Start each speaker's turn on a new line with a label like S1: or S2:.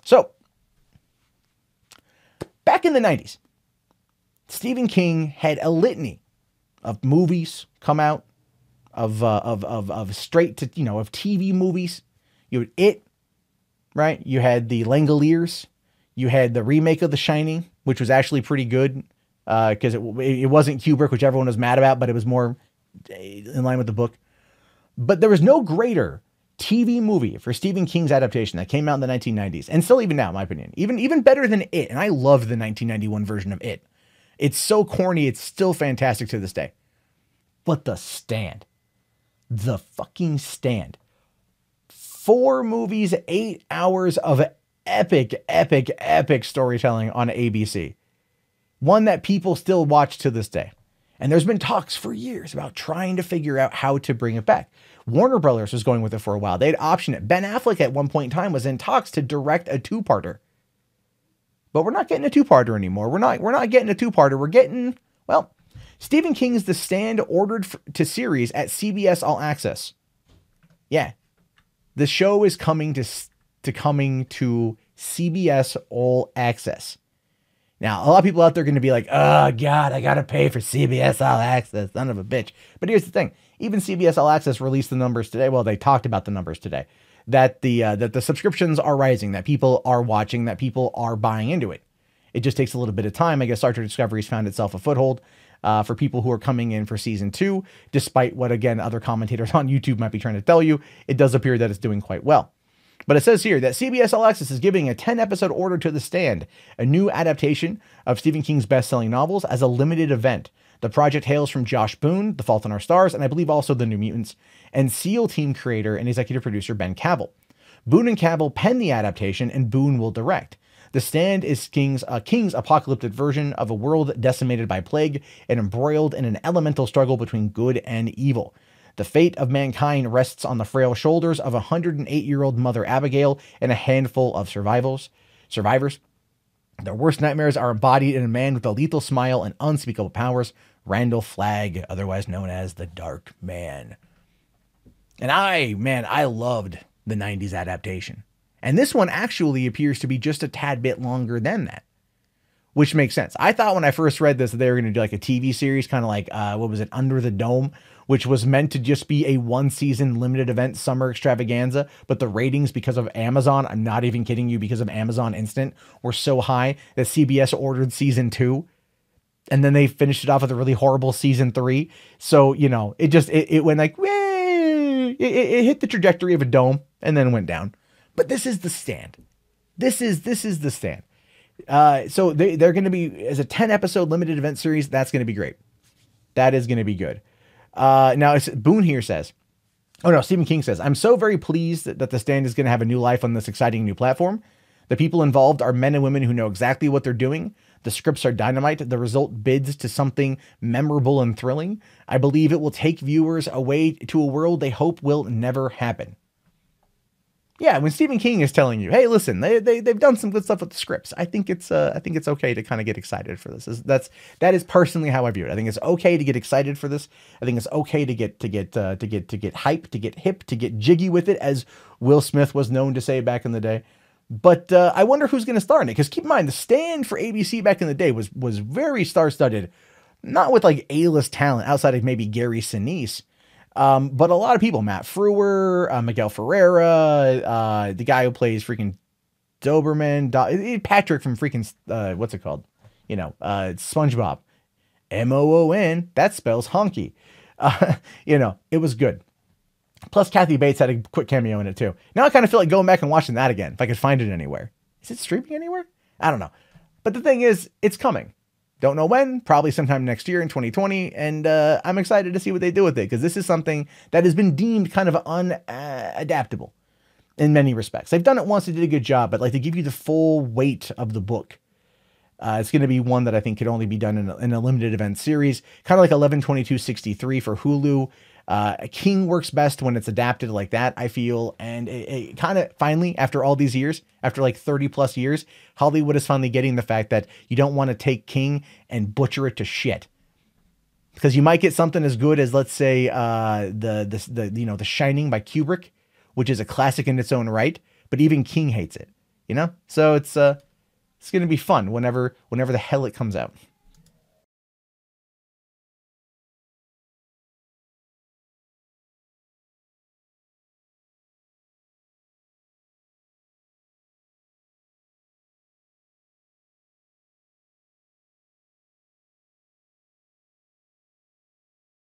S1: So, back in the 90s, Stephen King had a litany of movies come out, of straight to, of TV movies. You had It, right? You had the Langoliers. You had the remake of The Shining, which was actually pretty good because it wasn't Kubrick, which everyone was mad about, but it was more in line with the book. But there was no greater TV movie for Stephen King's adaptation that came out in the 1990s, and still even now, in my opinion, even better than It. And I loved the 1991 version of It. It's so corny, it's still fantastic to this day. But The Stand, the fucking Stand, 4 movies, 8 hours of epic storytelling on ABC. One that people still watch to this day. And there's been talks for years about trying to figure out how to bring it back. Warner Brothers was going with it for a while. They'd optioned it. Ben Affleck at one point in time was in talks to direct a 2-parter. But we're not getting a 2-parter anymore. We're not getting a 2-parter. We're getting, well, Stephen King's The Stand ordered to series at CBS All Access. Yeah. The show is coming to CBS All Access. Now, a lot of people out there are going to be like, oh, God, I got to pay for CBS All Access. Son of a bitch. But here's the thing. Even CBS All Access released the numbers today. Well, they talked about the numbers today. That the subscriptions are rising, that people are watching, that people are buying into it. It just takes a little bit of time. I guess Star Trek Discovery's found itself a foothold for people who are coming in for season 2. Despite what, again, other commentators on YouTube might be trying to tell you, it does appear that it's doing quite well. But it says here that CBS All Access is giving a 10-episode order to The Stand, a new adaptation of Stephen King's best-selling novels, as a limited event. The project hails from Josh Boone, The Fault in Our Stars, and I believe also The New Mutants, and SEAL Team creator and executive producer Ben Cavill. Boone and Cavill pen the adaptation, and Boone will direct. The Stand is King's apocalyptic version of a world decimated by plague and embroiled in an elemental struggle between good and evil. The fate of mankind rests on the frail shoulders of 108-year-old Mother Abigail and a handful of survivors. Their worst nightmares are embodied in a man with a lethal smile and unspeakable powers, Randall Flagg, otherwise known as the Dark Man. And I loved the 90s adaptation. And this one actually appears to be just a tad bit longer than that, which makes sense. I thought when I first read this that they were going to do like a TV series, kind of like, what was it, Under the Dome, which was meant to just be a 1-season limited event summer extravaganza. But the ratings, because of Amazon, I'm not even kidding you, because of Amazon Instant, were so high that CBS ordered season 2. And then they finished it off with a really horrible season 3. So, it went like, it hit the trajectory of a dome and then went down. But this is The Stand. This is The Stand. So they're going to be, as a 10-episode limited event series, that's going to be great. That is going to be good. Now, it's Boone here says, Stephen King says, I'm so very pleased that The Stand is going to have a new life on this exciting new platform. The people involved are men and women who know exactly what they're doing. The scripts are dynamite. The result bids to something memorable and thrilling. I believe it will take viewers away to a world they hope will never happen. Yeah, when Stephen King is telling you, hey, listen, they've done some good stuff with the scripts, I think it's okay to kind of get excited for this. That is personally how I view it. I think it's okay to get excited for this. I think it's okay to get hype, to get hip, to get jiggy with it, as Will Smith was known to say back in the day. But I wonder who's going to star in it, because keep in mind, The Stand for ABC back in the day was very star-studded, not with like A-list talent outside of maybe Gary Sinise. But a lot of people, Matt Frewer, Miguel Ferreira, the guy who plays freaking Doberman, Patrick from freaking, what's it called? SpongeBob, M-O-O-N, that spells honky. It was good. Plus Kathy Bates had a quick cameo in it too. Now I kind of feel like going back and watching that again, if I could find it anywhere. Is it streaming anywhere? I don't know. But the thing is, it's coming. Don't know when, probably sometime next year in 2020. And I'm excited to see what they do with it, because this is something that has been deemed kind of unadaptable in many respects. They've done it once, they did a good job, but like to give you the full weight of the book, it's going to be one that I think could only be done in a limited event series, kind of like 11/22/63 for Hulu. King works best when it's adapted like that, I feel. And it kind of finally, after all these years, after like 30 plus years, Hollywood is finally getting the fact that you don't want to take King and butcher it to shit. Because you might get something as good as, let's say, The Shining by Kubrick, which is a classic in its own right, but even King hates it. you know? So it's going to be fun whenever the hell it comes out.